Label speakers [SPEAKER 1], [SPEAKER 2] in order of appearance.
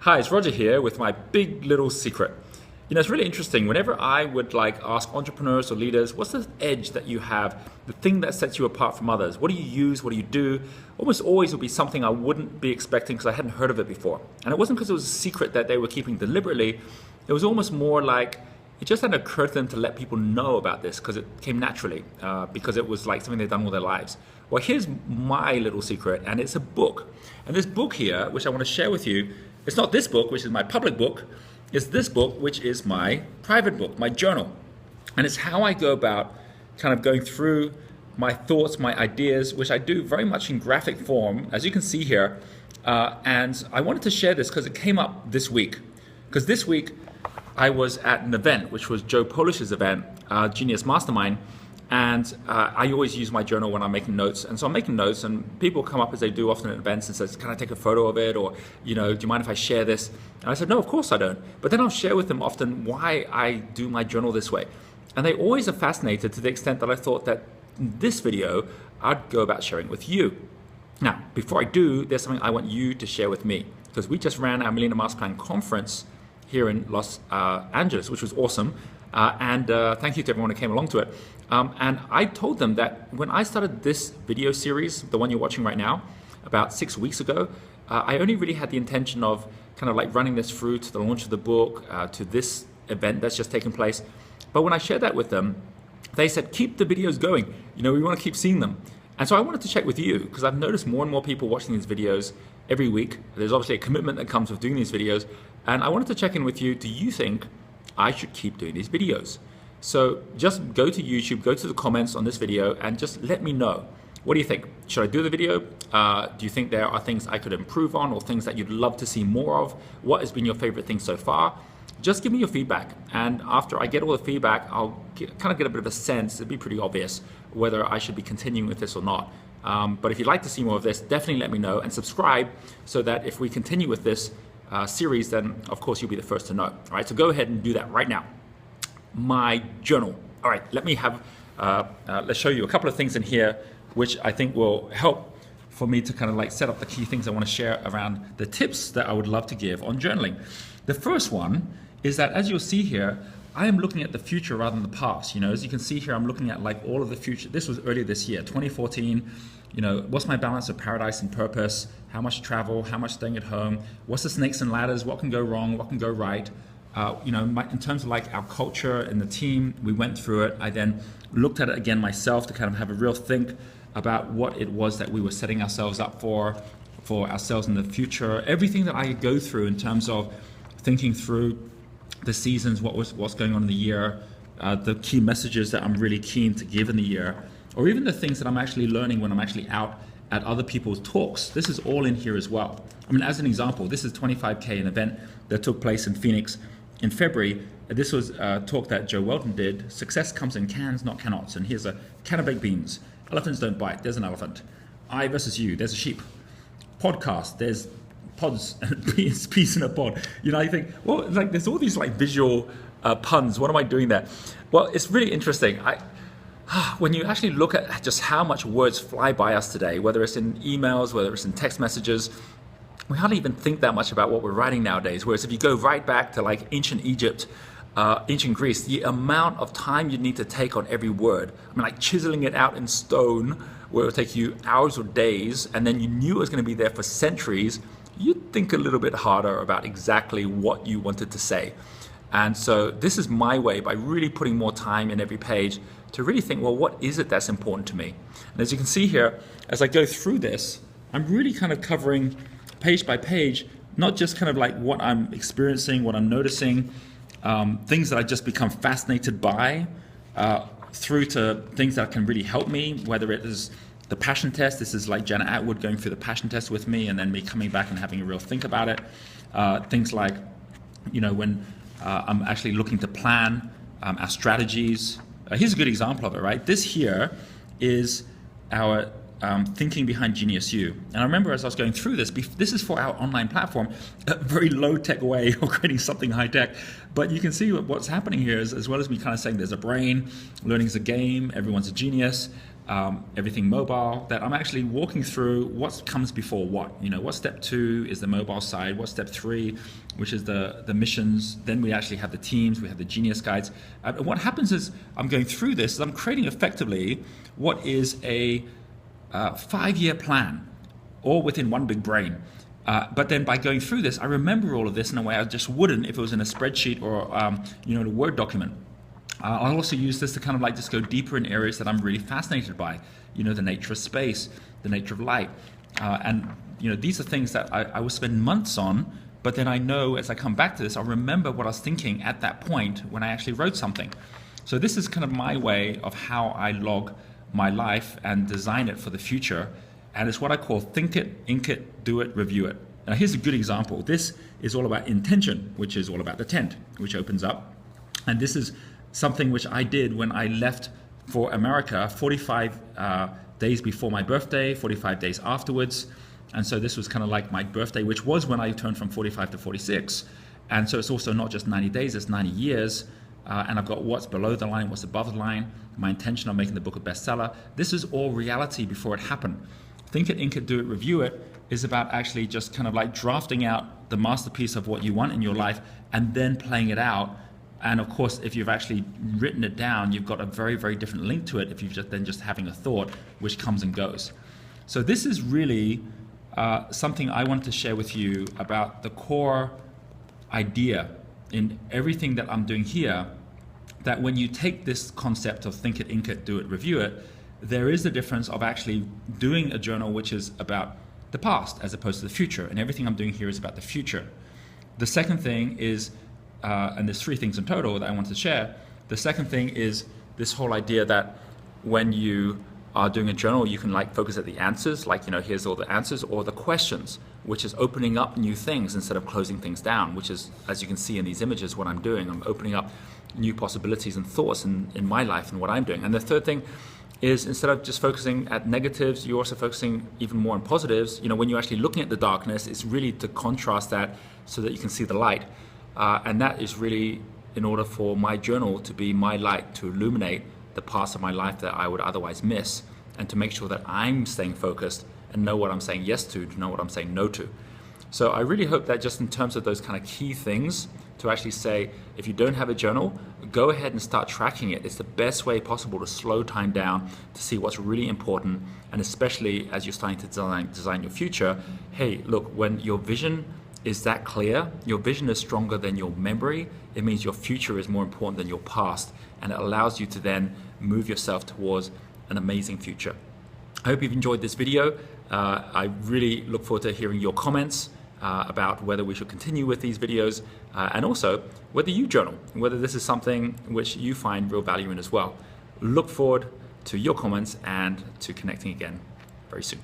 [SPEAKER 1] Hi, it's Roger here with my big little secret. It's really interesting. Whenever I would ask entrepreneurs or leaders, what's the edge that you have, the thing that sets you apart from others? What do you use? What do you do? Almost always would be something I wouldn't be expecting because I hadn't heard of it before. And it wasn't because it was a secret that they were keeping deliberately. It was almost more like it just hadn't occurred to them to let people know about this because it came naturally, because it was like something they'd done all their lives. Well, here's my little secret, and it's a book. And this book here, which I want to share with you, it's not this book, which is my public book. It's this book, which is my private book, my journal. And it's how I go about kind of going through my thoughts, my ideas, which I do very much in graphic form, as you can see here. And I wanted to share this because it came up this week. Because this week I was at an event, which was Joe Polish's event, Genius Mastermind. And I always use my journal when I'm making notes. And so I'm making notes, and people come up as they do often at events and says, can I take a photo of it? Or, do you mind if I share this? And I said, no, of course I don't. But then I'll share with them often why I do my journal this way. And they always are fascinated to the extent that I thought that in this video, I'd go about sharing with you. Now, before I do, there's something I want you to share with me. Because we just ran our Millionaire Master Plan conference here in Los Angeles, which was awesome. And thank you to everyone who came along to it. And I told them that when I started this video series, the one you're watching right now, about 6 weeks ago, I only really had the intention of kind of like running this through to the launch of the book, to this event that's just taken place. But when I shared that with them, they said, keep the videos going. We want to keep seeing them. And so I wanted to check with you, because I've noticed more and more people watching these videos every week. There's obviously a commitment that comes with doing these videos. And I wanted to check in with you. Do you think I should keep doing these videos? So just go to YouTube, go to the comments on this video, and just let me know. What do you think? Should I do the video? Do you think there are things I could improve on, or things that you'd love to see more of? What has been your favorite thing so far? Just give me your feedback. And after I get all the feedback, I'll kind of get a bit of a sense. It'd be pretty obvious whether I should be continuing with this or not. But if you'd like to see more of this, definitely let me know, and subscribe so that if we continue with this series, then of course you'll be the first to know. All right, so go ahead and do that right now. My journal. All right, let's show you a couple of things in here which I think will help for me to kind of like set up the key things I want to share around the tips that I would love to give on journaling. The first one is that, as you'll see here, I am looking at the future rather than the past. As you can see here, I'm looking at like all of the future. This was earlier this year, 2014. What's my balance of paradise and purpose? How much travel? How much staying at home? What's the snakes and ladders? What can go wrong? What can go right? In terms of like our culture and the team, we went through it. I then looked at it again myself to kind of have a real think about what it was that we were setting ourselves up for ourselves in the future. Everything that I could go through in terms of thinking through the seasons, what's going on in the year, the key messages that I'm really keen to give in the year, or even the things that I'm actually learning when I'm actually out at other people's talks. This is all in here as well. As an example, this is 25K, an event that took place in Phoenix in February. This was a talk that Joe Welton did. Success comes in cans, not cannots. And here's a can of baked beans. Elephants don't bite. There's an elephant. I versus you. There's a sheep. Podcast. There's pods and peas in a pod. I think, well, like there's all these like visual puns. What am I doing there? Well, it's really interesting. When you actually look at just how much words fly by us today, whether it's in emails, whether it's in text messages, we hardly even think that much about what we're writing nowadays. Whereas if you go right back to like ancient Egypt, ancient Greece, the amount of time you need to take on every word, like chiseling it out in stone, where it would take you hours or days, and then you knew it was going to be there for centuries, you'd think a little bit harder about exactly what you wanted to say. And so this is my way, by really putting more time in every page, to really think, well, what is it that's important to me? And as you can see here, as I go through this, I'm really kind of covering page by page, not just kind of like what I'm experiencing, what I'm noticing, things that I just become fascinated by, through to things that can really help me, whether it is the passion test. This is like Janet Atwood going through the passion test with me, and then me coming back and having a real think about it. Things like, when I'm actually looking to plan our strategies. Here's a good example of it, right? This here is our thinking behind Genius U. And I remember as I was going through this, this is for our online platform, a very low-tech way of creating something high-tech. But you can see what's happening here is, as well as me kind of saying there's a brain, learning is a game, everyone's a genius, everything mobile, that I'm actually walking through what comes before what. What step 2 is the mobile side, what step 3, which is the missions, then we actually have the teams, we have the genius guides. And what happens is I'm going through this, I'm creating effectively what is a 5-year plan, all within one big brain. But then by going through this, I remember all of this in a way I just wouldn't if it was in a spreadsheet or in a Word document. I'll also use this to kind of like just go deeper in areas that I'm really fascinated by, the nature of space, the nature of light. And these are things that I will spend months on, but then I know as I come back to this, I'll remember what I was thinking at that point when I actually wrote something. So this is kind of my way of how I log my life and design it for the future. And it's what I call think it, ink it, do it, review it. Now here's a good example. This is all about intention, which is all about the tent, which opens up. And this is something which I did when I left for America 45 days before my birthday, 45 days afterwards. And so this was kind of like my birthday, which was when I turned from 45 to 46. And so it's also not just 90 days, it's 90 years. And I've got what's below the line, what's above the line, my intention of making the book a bestseller. This is all reality before it happened. Think it, ink it, do it, review it is about actually just kind of like drafting out the masterpiece of what you want in your life and then playing it out. And of course, if you've actually written it down, you've got a very, very different link to it if you've just having a thought which comes and goes. So this is really something I wanted to share with you about the core idea in everything that I'm doing here, that when you take this concept of think it, ink it, do it, review it, there is the difference of actually doing a journal which is about the past as opposed to the future. And everything I'm doing here is about the future. The second thing is, and there's 3 things in total that I want to share. The second thing is this whole idea that when you are doing a journal, you can like focus at the answers, like, here's all the answers, or the questions, which is opening up new things instead of closing things down, which is, as you can see in these images, what I'm doing. I'm opening up new possibilities and thoughts in my life and what I'm doing. And the third thing is, instead of just focusing at negatives, you're also focusing even more on positives. When you're actually looking at the darkness, it's really to contrast that so that you can see the light. And that is really in order for my journal to be my light, to illuminate the parts of my life that I would otherwise miss, and to make sure that I'm staying focused and know what I'm saying yes to know what I'm saying no to. So I really hope that just in terms of those kind of key things, to actually say, if you don't have a journal, go ahead and start tracking it. It's the best way possible to slow time down, to see what's really important, and especially as you're starting to design your future. Hey, look, when your vision is that clear, your vision is stronger than your memory, it means your future is more important than your past, and it allows you to then move yourself towards an amazing future. I hope you've enjoyed this video. I really look forward to hearing your comments about whether we should continue with these videos, and also whether you journal, whether this is something which you find real value in as well. Look forward to your comments and to connecting again very soon.